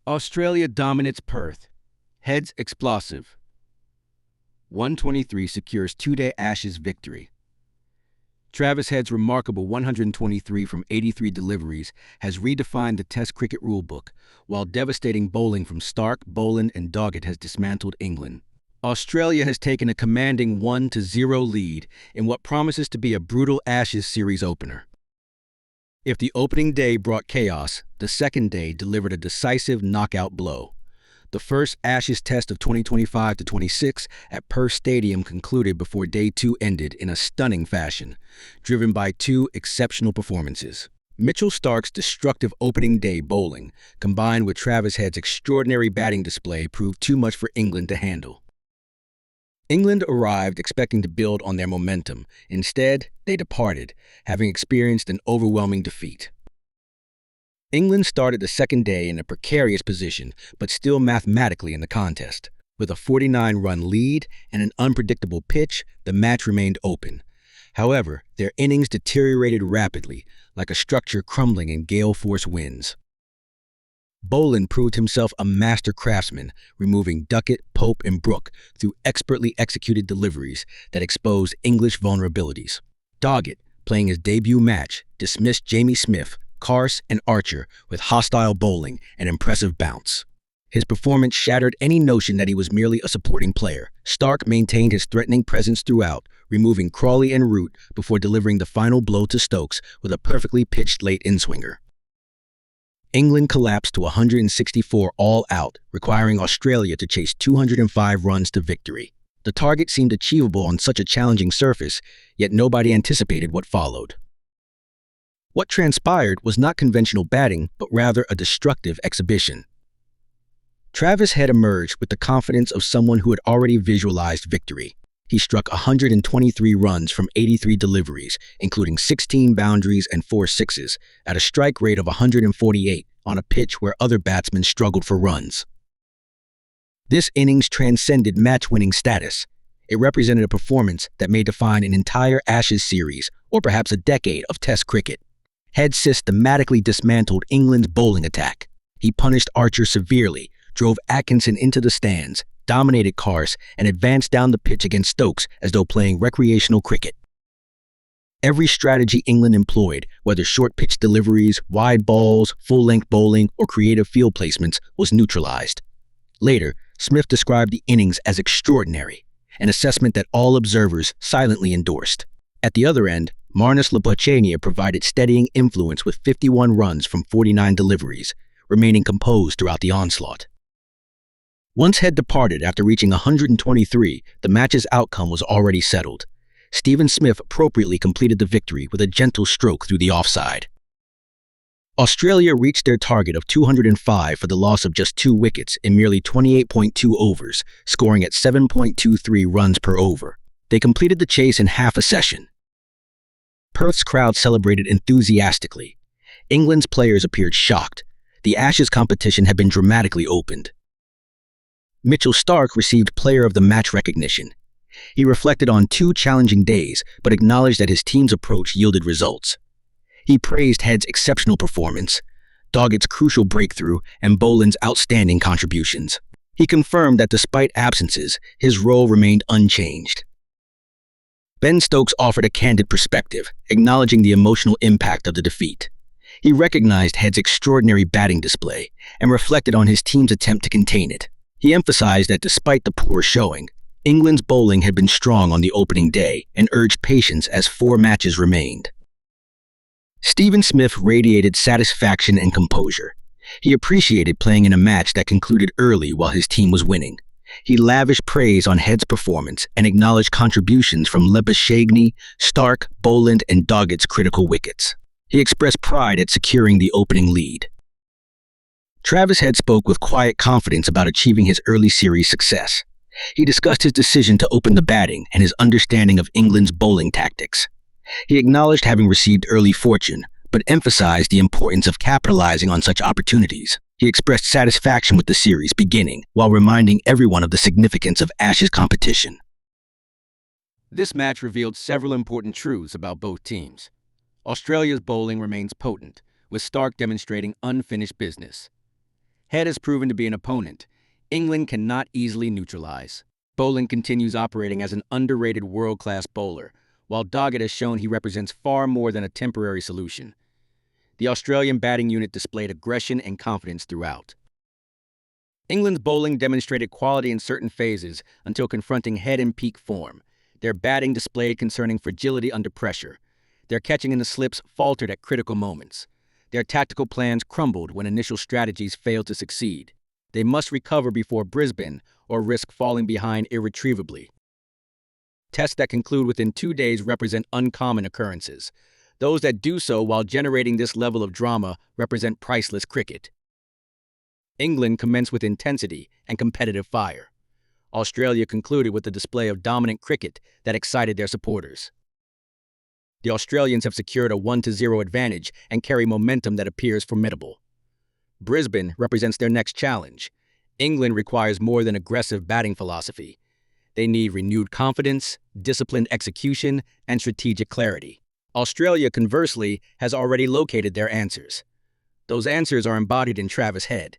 Australia dominates Perth. Heads explosive. 123 secures two-day Ashes victory. Travis Head's remarkable 123 from 83 deliveries has redefined the Test cricket rulebook, while devastating bowling from Stark, Boland, and Doggett has dismantled England. Australia has taken a commanding 1-0 lead in what promises to be a brutal Ashes series opener. If the opening day brought chaos, the second day delivered a decisive knockout blow. The first Ashes test of 2025-26 at Perth Stadium concluded before day two ended in a stunning fashion, driven by two exceptional performances. Mitchell Starc's destructive opening day bowling, combined with Travis Head's extraordinary batting display, proved too much for England to handle. England arrived expecting to build on their momentum. Instead, they departed, having experienced an overwhelming defeat. England started the second day in a precarious position, but still mathematically in the contest. With a 49-run lead and an unpredictable pitch, the match remained open. However, their innings deteriorated rapidly, like a structure crumbling in gale-force winds. Boland proved himself a master craftsman, removing Duckett, Pope, and Brooke through expertly executed deliveries that exposed English vulnerabilities. Doggett, playing his debut match, dismissed Jamie Smith, Carse, and Archer with hostile bowling and impressive bounce. His performance shattered any notion that he was merely a supporting player. Stark maintained his threatening presence throughout, removing Crawley and Root before delivering the final blow to Stokes with a perfectly pitched late in-swinger. England collapsed to 164 all out, requiring Australia to chase 205 runs to victory. The target seemed achievable on such a challenging surface, yet nobody anticipated what followed. What transpired was not conventional batting, but rather a destructive exhibition. Travis Head emerged with the confidence of someone who had already visualized victory. He struck 123 runs from 83 deliveries, including 16 boundaries and 4 sixes, at a strike rate of 148 on a pitch where other batsmen struggled for runs. This innings transcended match-winning status. It represented a performance that may define an entire Ashes series, or perhaps a decade of Test cricket. Head systematically dismantled England's bowling attack. He punished Archer severely, drove Atkinson into the stands, dominated Carse, and advanced down the pitch against Stokes as though playing recreational cricket. Every strategy England employed, whether short-pitch deliveries, wide balls, full-length bowling, or creative field placements, was neutralized. Later, Smith described the innings as extraordinary, an assessment that all observers silently endorsed. At the other end, Marnus Labuschagne provided steadying influence with 51 runs from 49 deliveries, remaining composed throughout the onslaught. Once Head departed after reaching 123, the match's outcome was already settled. Stephen Smith appropriately completed the victory with a gentle stroke through the offside. Australia reached their target of 205 for the loss of just 2 wickets in merely 28.2 overs, scoring at 7.23 runs per over. They completed the chase in half a session. Perth's crowd celebrated enthusiastically. England's players appeared shocked. The Ashes competition had been dramatically opened. Mitchell Starc received Player of the Match recognition. He reflected on 2 challenging days, but acknowledged that his team's approach yielded results. He praised Head's exceptional performance, Doggett's crucial breakthrough, and Boland's outstanding contributions. He confirmed that despite absences, his role remained unchanged. Ben Stokes offered a candid perspective, acknowledging the emotional impact of the defeat. He recognized Head's extraordinary batting display and reflected on his team's attempt to contain it. He emphasized that despite the poor showing, England's bowling had been strong on the opening day and urged patience as 4 matches remained. Stephen Smith radiated satisfaction and composure. He appreciated playing in a match that concluded early while his team was winning. He lavished praise on Head's performance and acknowledged contributions from Labuschagne, Starc, Boland, and Doggett's critical wickets. He expressed pride at securing the opening lead. Travis Head spoke with quiet confidence about achieving his early series success. He discussed his decision to open the batting and his understanding of England's bowling tactics. He acknowledged having received early fortune, but emphasized the importance of capitalizing on such opportunities. He expressed satisfaction with the series beginning, while reminding everyone of the significance of Ashes competition. This match revealed several important truths about both teams. Australia's bowling remains potent, with Starc demonstrating unfinished business. Head has proven to be an opponent England cannot easily neutralize. Boling continues operating as an underrated world-class bowler, while Doggett has shown he represents far more than a temporary solution. The Australian batting unit displayed aggression and confidence throughout. England's bowling demonstrated quality in certain phases until confronting Head in peak form. Their batting displayed concerning fragility under pressure. Their catching in the slips faltered at critical moments. Their tactical plans crumbled when initial strategies failed to succeed. They must recover before Brisbane or risk falling behind irretrievably. Tests that conclude within 2 days represent uncommon occurrences. Those that do so while generating this level of drama represent priceless cricket. England commenced with intensity and competitive fire. Australia concluded with a display of dominant cricket that excited their supporters. The Australians have secured a 1-0 advantage and carry momentum that appears formidable. Brisbane represents their next challenge. England requires more than aggressive batting philosophy. They need renewed confidence, disciplined execution, and strategic clarity. Australia, conversely, has already located their answers. Those answers are embodied in Travis Head.